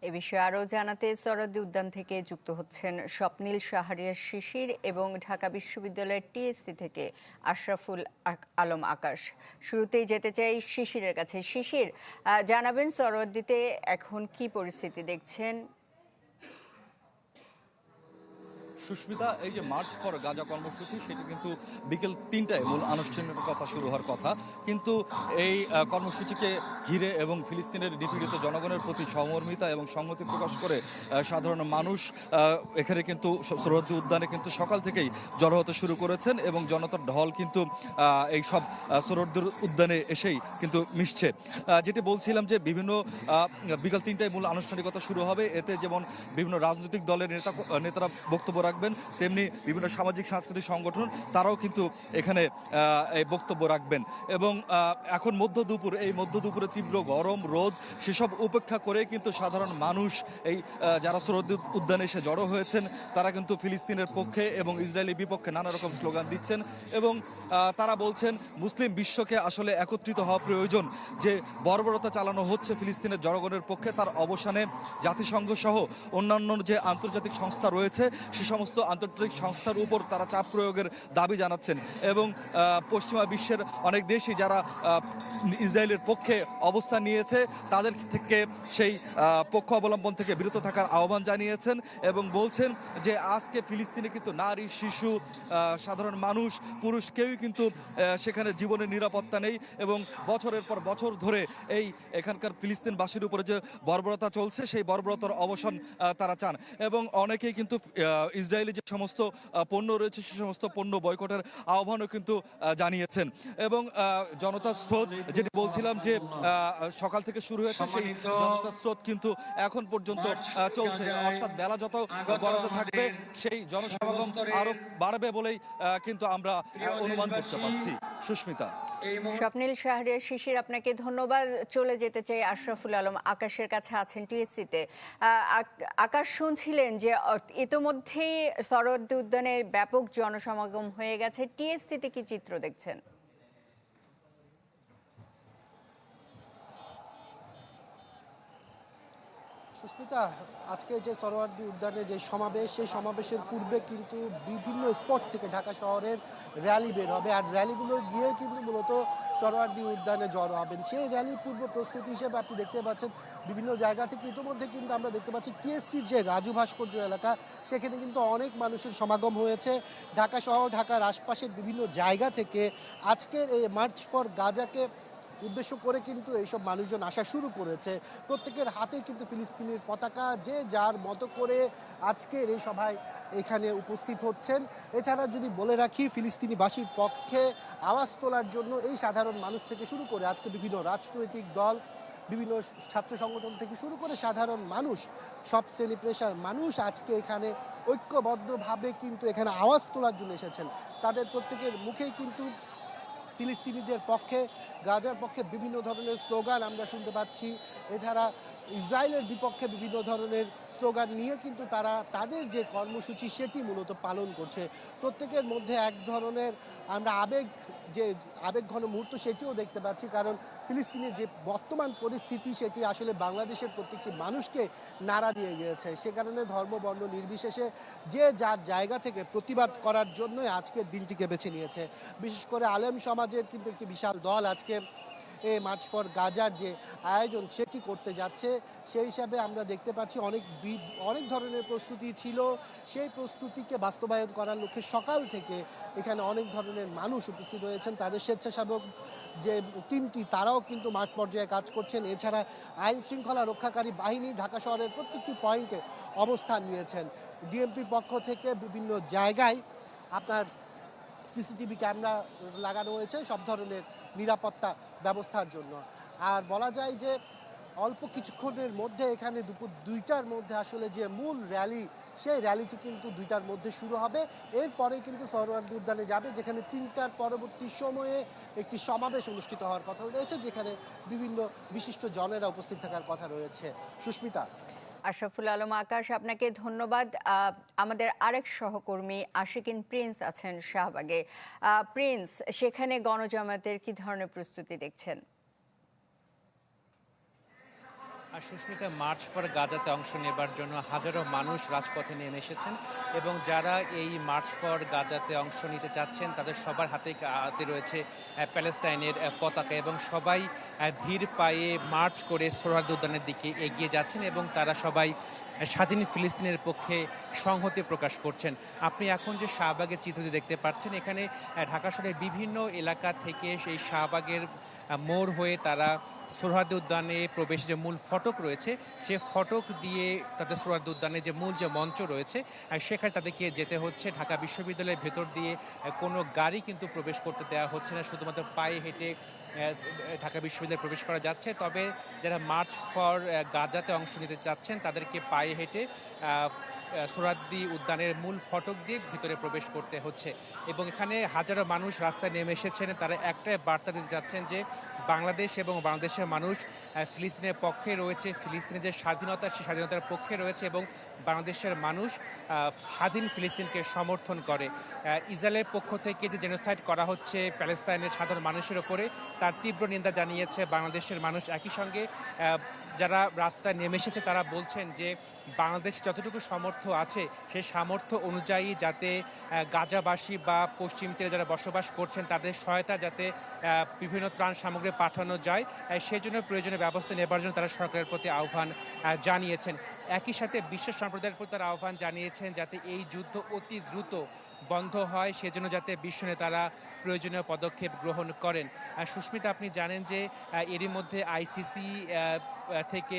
এ বিষয়ে আরও জানাতে সরোয়ার্দী উদ্যান থেকে যুক্ত হচ্ছেন স্বপ্নীল শাহরিয়ার শিশির এবং ঢাকা বিশ্ববিদ্যালয়ের টিএসসি থেকে আশরাফুল আলম আকাশ। শুরুতেই যেতে চাই শিশিরের কাছে। শিশির, জানাবেন সরোয়ার্দীতে এখন কি পরিস্থিতি দেখছেন? সুস্মিতা, এই যে মার্চ ফর গাজা কর্মসূচি সেটি কিন্তু বিকেল ৩টায় মূল আনুষ্ঠানিকতা শুরু হওয়ার কথা, কিন্তু এই কর্মসূচিকে ঘিরে এবং ফিলিস্তিনের নিপীড়িত জনগণের প্রতি সহমর্মিতা এবং সংহতি প্রকাশ করে সাধারণ মানুষ এখানে কিন্তু সরোয়ার্দী উদ্যানে কিন্তু সকাল থেকেই জড়ো হতে শুরু করেছেন এবং জনতার ঢল কিন্তু এই সব সরোয়ার্দী উদ্যানে এসেই কিন্তু মিশছে। যেটি বলছিলাম যে বিভিন্ন বিকাল ৩টায় মূল আনুষ্ঠানিকতা শুরু হবে। এতে যেমন বিভিন্ন রাজনৈতিক দলের নেতারা বক্তব্য রাখবেন, তেমনি বিভিন্ন সামাজিক সাংস্কৃতিক সংগঠন তারাও কিন্তু এখানে এই বক্তব্য রাখবেন। এবং এখন মধ্যদুপুর, এই মধ্যদুপুরে তীব্র গরম রোদ সেসব উপেক্ষা করে কিন্তু সাধারণ মানুষ এই যারা সরোয়ার্দী উদ্যানে এসে জড়ো হয়েছেন তারা কিন্তু ফিলিস্তিনের পক্ষে এবং ইসরায়েলের বিপক্ষে নানা রকম স্লোগান দিচ্ছেন এবং তারা বলছেন মুসলিম বিশ্বকে আসলে একত্রিত হওয়া প্রয়োজন। যে বর্বরতা চালানো হচ্ছে ফিলিস্তিনের জনগণের পক্ষে তার অবসানে জাতিসংঘ সহ অন্যান্য যে আন্তর্জাতিক সংস্থা রয়েছে সে সমস্ত আন্তর্জাতিক সংস্থার উপর তারা চাপ প্রয়োগের দাবি জানাচ্ছেন এবং পশ্চিমা বিশ্বের অনেক দেশই যারা ইসরায়েলের পক্ষে অবস্থান নিয়েছে তাদের থেকে সেই পক্ষ অবলম্বন থেকে বিরত থাকার আহ্বান জানিয়েছেন এবং বলছেন যে আজকে ফিলিস্তিনে কিন্তু নারী, শিশু, সাধারণ মানুষ, পুরুষ কেউই কিন্তু সেখানে জীবনের নিরাপত্তা নেই এবং বছরের পর বছর ধরে এই এখানকার ফিলিস্তিনবাসীর উপরে যে বর্বরতা চলছে সেই বর্বরতার অবসান তারা চান এবং অনেকেই কিন্তু ইসরায়েলি যে সমস্ত পণ্য রয়েছে সে সমস্ত পণ্য বয়কটের আহ্বানও কিন্তু জানিয়েছেন। এবং জনতার স্রোত, যেটি বলছিলাম যে সকাল থেকে শুরু হয়েছে, সেই জনতার স্রোত কিন্তু এখন পর্যন্ত চলছে, অর্থাৎ বেলা যত গড়াতে থাকবে সেই জনসমাগম আরো বাড়বে বলেই কিন্তু আমরা অনুমান করতে পারছি। সুস্মিতা। স্বপ্নীল শাহরিয়ার শিশির, আপনাকে ধন্যবাদ। চলে যেতে চাই আশরাফুল আলম আকাশের কাছে, আছেন টিএসসিতে। আকাশ, শুনছিলেন যে ইতোমধ্যেই সরোয়ার্দী উদ্যানে ব্যাপক জনসমাগম হয়ে গেছে, টিএসসিতে কি চিত্র দেখছেন? সুস্মিতা, আজকে যে সরোয়ার্দী উদ্যানে যে সমাবেশ, সেই সমাবেশের পূর্বে কিন্তু বিভিন্ন স্পট থেকে ঢাকা শহরের র্যালি বের হবে আর র্যালিগুলো গিয়ে কিন্তু মূলত সরোয়ার্দী উদ্যানে জড়ো হবেন। সেই র্যালির পূর্ব প্রস্তুতি হিসেবে আপনি দেখতে পাচ্ছেন বিভিন্ন জায়গা থেকে ইতিমধ্যে কিন্তু আমরা দেখতে পাচ্ছি টিএসসির যে রাজু ভাস্কর্য এলাকা সেখানে কিন্তু অনেক মানুষের সমাগম হয়েছে। ঢাকা শহর, ঢাকার আশপাশের বিভিন্ন জায়গা থেকে আজকের এই মার্চ ফর গাজাকে উদ্দেশ্য করে কিন্তু এইসব মানুষজন আসা শুরু করেছে। প্রত্যেকের হাতে কিন্তু ফিলিস্তিনের পতাকা, যে যার মতো করে আজকের এই সভায় এখানে উপস্থিত হচ্ছেন। এছাড়া যদি বলে রাখি, ফিলিস্তিনিবাসীর পক্ষে আওয়াজ তোলার জন্য এই সাধারণ মানুষ থেকে শুরু করে আজকে বিভিন্ন রাজনৈতিক দল, বিভিন্ন ছাত্র সংগঠন থেকে শুরু করে সাধারণ মানুষ, সব শ্রেণী পেশার মানুষ আজকে এখানে ঐক্যবদ্ধভাবে কিন্তু এখানে আওয়াজ তোলার জন্য এসেছেন। তাদের প্রত্যেকের মুখেই কিন্তু ফিলিস্তিনিদের পক্ষে, গাজার পক্ষে বিভিন্ন ধরনের স্লোগান আমরা শুনতে পাচ্ছি। এছাড়া ইসরায়েলের বিপক্ষে বিভিন্ন ধরনের স্লোগান নিয়ে কিন্তু তারা তাদের যে কর্মসূচি সেটি মূলত পালন করছে। প্রত্যেকের মধ্যে এক ধরনের আমরা আবেগঘন মুহূর্ত সেটিও দেখতে পাচ্ছি, কারণ ফিলিস্তিনের যে বর্তমান পরিস্থিতি সেটি আসলে বাংলাদেশের প্রত্যেকটি মানুষকে নাড়া দিয়ে গিয়েছে। সে কারণে ধর্ম, বর্ণ নির্বিশেষে যে যার জায়গা থেকে প্রতিবাদ করার জন্যই আজকের দিনটিকে বেছে নিয়েছে। বিশেষ করে আলেম সমাজের কিন্তু একটি বিশাল দল আজকে এই মার্চ ফর গাজার যে আয়োজন সেটি করতে যাচ্ছে। সেই হিসাবে আমরা দেখতে পাচ্ছি অনেক ধরনের প্রস্তুতি ছিল। সেই প্রস্তুতিকে বাস্তবায়ন করার লক্ষ্যে সকাল থেকে এখানে অনেক ধরনের মানুষ উপস্থিত হয়েছেন। তাদের স্বেচ্ছাসেবক যে টিমটি তারাও কিন্তু মাঠ পর্যায়ে কাজ করছেন। এছাড়া আইন শৃঙ্খলা রক্ষাকারী বাহিনী ঢাকা শহরের প্রত্যেকটি পয়েন্টে অবস্থান নিয়েছেন। ডিএমপির পক্ষ থেকে বিভিন্ন জায়গায় আপনার সিসিটিভি ক্যামেরা লাগানো হয়েছে সব ধরনের নিরাপত্তা ব্যবস্থার জন্য। আর বলা যায় যে অল্প কিছুক্ষণের মধ্যে এখানে দুপুর 2টার মধ্যে আসলে যে মূল র্যালি, সেই র্যালিটি কিন্তু 2টার মধ্যে শুরু হবে। এরপরে কিন্তু সরোয়ার্দী উদ্যানে যাবে, যেখানে 3টার পরবর্তী সময়ে একটি সমাবেশ অনুষ্ঠিত হওয়ার কথা রয়েছে, যেখানে বিভিন্ন বিশিষ্ট জনেরা উপস্থিত থাকার কথা রয়েছে। সুস্মিতা। আশরাফুল আলম আকাশ, আপনাকে ধন্যবাদ। আমাদের আরেক সহকর্মী আশিকিন প্রিন্স আছেন শাহবাগে। প্রিন্স, সেখানে গণজামায়াতের কি ধরনের প্রস্তুতি দেখছেন? আর সুস্মিতা, মার্চ ফর গাজাতে অংশ নেবার জন্য হাজারো মানুষ রাজপথে নেমে এসেছেন এবং যারা এই মার্চ ফর গাজাতে অংশ নিতে চাচ্ছেন তাদের সবার হাতে রয়েছে প্যালেস্টাইনের পতাকা এবং সবাই ভিড় পায়ে মার্চ করে সোহরাওয়ার্দী উদ্যানের দিকে এগিয়ে যাচ্ছেন এবং তারা সবাই স্বাধীন ফিলিস্তিনের পক্ষে সংহতি প্রকাশ করছেন। আপনি এখন যে শাহবাগের চিত্রটি দেখতে পাচ্ছেন, এখানে ঢাকা শহরের বিভিন্ন এলাকা থেকে সেই শাহবাগের মোড় হয়ে তারা সোহরাওয়ার্দী উদ্যানে প্রবেশ যে মূল ফটক রয়েছে সে ফটক দিয়ে তাদের সোহরাওয়ার্দী উদ্যানে যে মূল যে মঞ্চ রয়েছে সেখানে তাদেরকে যেতে হচ্ছে। ঢাকা বিশ্ববিদ্যালয়ের ভেতর দিয়ে কোনো গাড়ি কিন্তু প্রবেশ করতে দেওয়া হচ্ছে না, শুধুমাত্র পায়ে হেঁটে ঢাকা বিশ্ববিদ্যালয়ে প্রবেশ করা যাচ্ছে। তবে যারা মার্চ ফর গাজাতে অংশ নিতে চাচ্ছেন তাদেরকে পায়ে হেঁটে সোহরাওয়ার্দী উদ্যানের মূল ফটক দিয়ে ভিতরে প্রবেশ করতে হচ্ছে এবং এখানে হাজারো মানুষ রাস্তায় নেমে এসেছেন। তারা একটাই বার্তা দিতে যাচ্ছেন যে বাংলাদেশ এবং বাংলাদেশের মানুষ ফিলিস্তিনের পক্ষে রয়েছে, ফিলিস্তিনের যে স্বাধীনতা সেই স্বাধীনতার পক্ষে রয়েছে এবং বাংলাদেশের মানুষ স্বাধীন ফিলিস্তিনকে সমর্থন করে। ইসরায়েলের পক্ষ থেকে যে জেনোসাইড করা হচ্ছে প্যালেস্তাইনের সাধারণ মানুষের ওপরে তার তীব্র নিন্দা জানিয়েছে বাংলাদেশের মানুষ। একই সঙ্গে যারা রাস্তায় নেমে এসেছে তারা বলছেন যে বাংলাদেশ যতটুকু সামর্থ্য আছে সেই সামর্থ্য অনুযায়ী যাতে গাজাবাসী বা পশ্চিম তীরে যারা বসবাস করছেন তাদের সহায়তা যাতে বিভিন্ন ত্রাণ সামগ্রী পাঠানো যায় সেই জন্য প্রয়োজনীয় ব্যবস্থা নেবার জন্য তারা সরকারের প্রতি আহ্বান জানিয়েছেন। একই সাথে বিশ্ব সম্প্রদায়ের প্রতি তারা আহ্বান জানিয়েছেন যাতে এই যুদ্ধ অতি দ্রুত বন্ধ হয়, সেজন্য যাতে বিশ্ব নেতারা প্রয়োজনীয় পদক্ষেপ গ্রহণ করেন। সুস্মিতা, আপনি জানেন যে এরই মধ্যে আইসিসি থেকে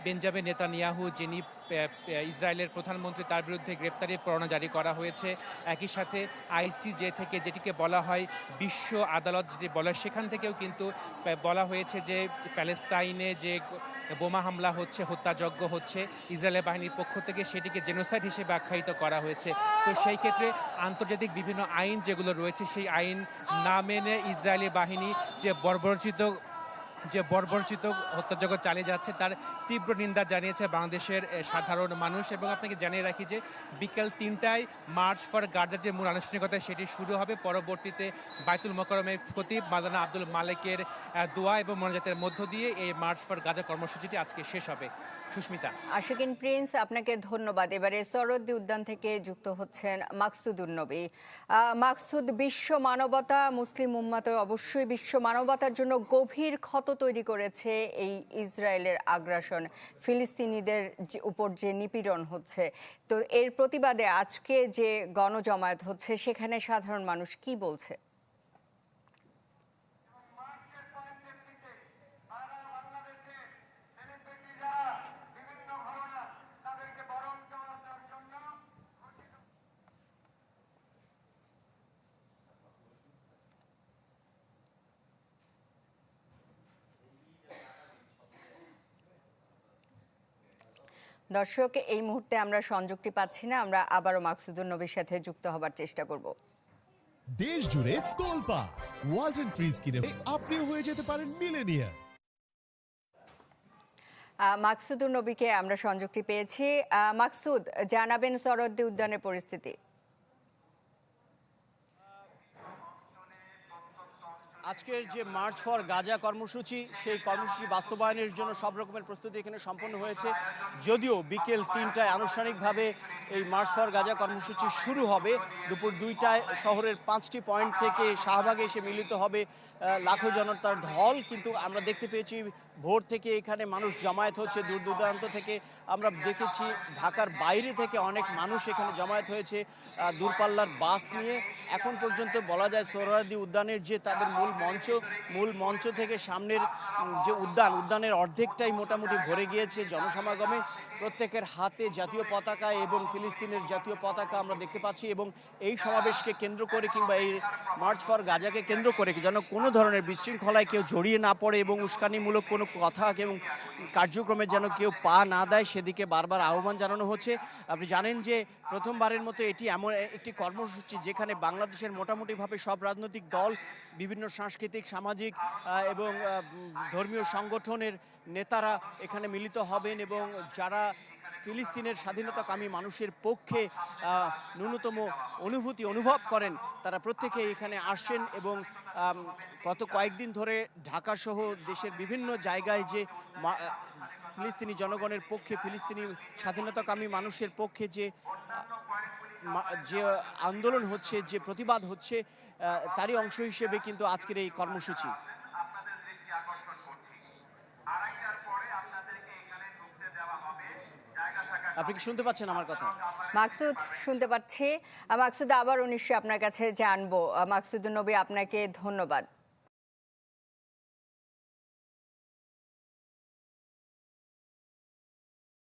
বেঞ্জামিন নেতানিয়াহু, যিনি ইসরায়েলের প্রধানমন্ত্রী, তার বিরুদ্ধে গ্রেপ্তারি পরোয়ানা জারি করা হয়েছে। একই সাথে আইসিজে থেকে যেটিকে বলা হয় বিশ্ব আদালত যেটি বলা, সেখান থেকেও কিন্তু বলা হয়েছে যে প্যালেস্তাইনে যে বোমা হামলা হচ্ছে, হত্যাযজ্ঞ হচ্ছে ইসরায়েলের বাহিনীর পক্ষ থেকে, সেটিকে জেনোসাইড হিসেবে আখ্যায়িত করা হয়েছে। তো সেই ক্ষেত্রে আন্তর্জাতিক বিভিন্ন আইন যেগুলো রয়েছে সেই আইন না মেনে ইসরায়েলি বাহিনী যে বর্বরচিত হত্যাযজ্ঞ চালিয়ে যাচ্ছে তার তীব্র নিন্দা জানিয়েছে বাংলাদেশের সাধারণ মানুষ। এবং আপনাকে জানিয়ে রাখি যে বিকেল ৩টায় মার্চ ফর গাজার যে মূল আনুষ্ঠানিকতা সেটি শুরু হবে। পরবর্তীতে বাইতুল মোকাররমের খতিব মাওলানা আব্দুল মালেকের দোয়া এবং মোনাজাতের মধ্য দিয়ে এই মার্চ ফর গাজা কর্মসূচিটি আজকে শেষ হবে। সুস্মিতা। আশিকিন প্রিন্স, আপনাকে ধন্যবাদ। এবারে সোহরাওয়ার্দী উদ্যান থেকে যুক্ত হচ্ছেন মাকসুদুন নবী। মাকসুদ, বিশ্ব মানবতা, মুসলিম উম্মাত অবশ্যই বিশ্ব মানবতার জন্য গভীর ক্ষত তৈরি করেছে এই ইসরায়েলের আগ্রাসন, ফিলিস্তিনিদের উপর যে নিপীড়ন হচ্ছে। তো এর প্রতিবাদে আজকে যে গণজমায়েত হচ্ছে সেখানে সাধারণ মানুষ কি বলছে? দর্শক, এই মুহূর্তে আমরা সংযুক্তি পাচ্ছি না, আমরা আবারও মাকসুদুন নবীর সাথে যুক্ত হবার চেষ্টা করব। দেশ জুড়ে তোলপাড় ওয়ালটন ফ্রিজ কিনে আপনিও হয়ে যেতে পারেন মিলেনিয়ার। মাকসুদুন নবীকে আমরা সংযুক্তি পেয়েছি। মাকসুদ, জানাবেন সোহরাওয়ার্দী উদ্যানের পরিস্থিতি। আজকের যে মার্চ ফর গাজা কর্মসূচি, সেই কর্মসূচি বাস্তবায়নের জন্য সব রকমের প্রস্তুতি এখানে সম্পন্ন হয়েছে। যদিও বিকেল ৩টায় আনুষ্ঠানিকভাবে এই মার্চ ফর গাজা কর্মসূচি শুরু হবে, দুপুর ২টায় শহরের ৫টি পয়েন্ট থেকে শাহবাগে এসে মিলিত হবে লাখো জনতার ঢল। কিন্তু আমরা দেখতে পেয়েছি ভোর থেকে এখানে মানুষ জমায়েত হচ্ছে, দূর দূরান্ত থেকে আমরা দেখেছি ঢাকার বাইরে থেকে অনেক মানুষ এখানে জমায়েত হয়েছে দূরপাল্লার বাস নিয়ে। এখন পর্যন্ত বলা যায় সোহরাওয়ার্দী উদ্যানের যে তাদের মূল মঞ্চ থেকে সামনের যে উদ্যানের অর্ধেকটাই মোটামুটি ভরে গিয়েছে জনসমাগমে। প্রত্যেকের হাতে জাতীয় পতাকা এবং ফিলিস্তিনের জাতীয় পতাকা আমরা দেখতে পাচ্ছি। এবং এই সমাবেশকে কেন্দ্র করে কিংবা এই মার্চ ফর গাজাকে কেন্দ্র করে যেন কোনো ধরনের বিশৃঙ্খলায় কেউ জড়িয়ে না পড়ে এবং উস্কানিমূলক কোনো কথা এবং কার্যক্রমে যেন কেউ পা না দেয়, সেদিকে বারবার আহ্বান জানানো হচ্ছে। আপনি জানেন যে প্রথমবারের মতো এটি এমন একটি কর্মসূচি যেখানে বাংলাদেশের মোটামুটিভাবে সব রাজনৈতিক দল, বিভিন্ন সাংস্কৃতিক, সামাজিক এবং ধর্মীয় সংগঠনের নেতারা এখানে মিলিত হবেন এবং যারা ফিলিস্তিনের স্বাধীনতাকামী মানুষের পক্ষে ন্যূনতম অনুভব করেন তারা প্রত্যেকেই এখানে আসছেন এবং গত কয়েকদিন ধরে ঢাকা সহ দেশের বিভিন্ন জায়গায় যে ফিলিস্তিনি জনগণের পক্ষে, ফিলিস্তিনি স্বাধীনতাকামী মানুষের পক্ষে যে আন্দোলন হচ্ছে, যে প্রতিবাদ হচ্ছে, তারই অংশ হিসেবে কিন্তু আজকের এই কর্মসূচি। আপনি কি শুনতে পাচ্ছেন আমার কথা? মাকসুদ, শুনতে পাচ্ছি। মাকসুদ, আবারও নিশ্চয়ই আপনার কাছে জানবো। মাকসুদুন নবী, আপনাকে ধন্যবাদ।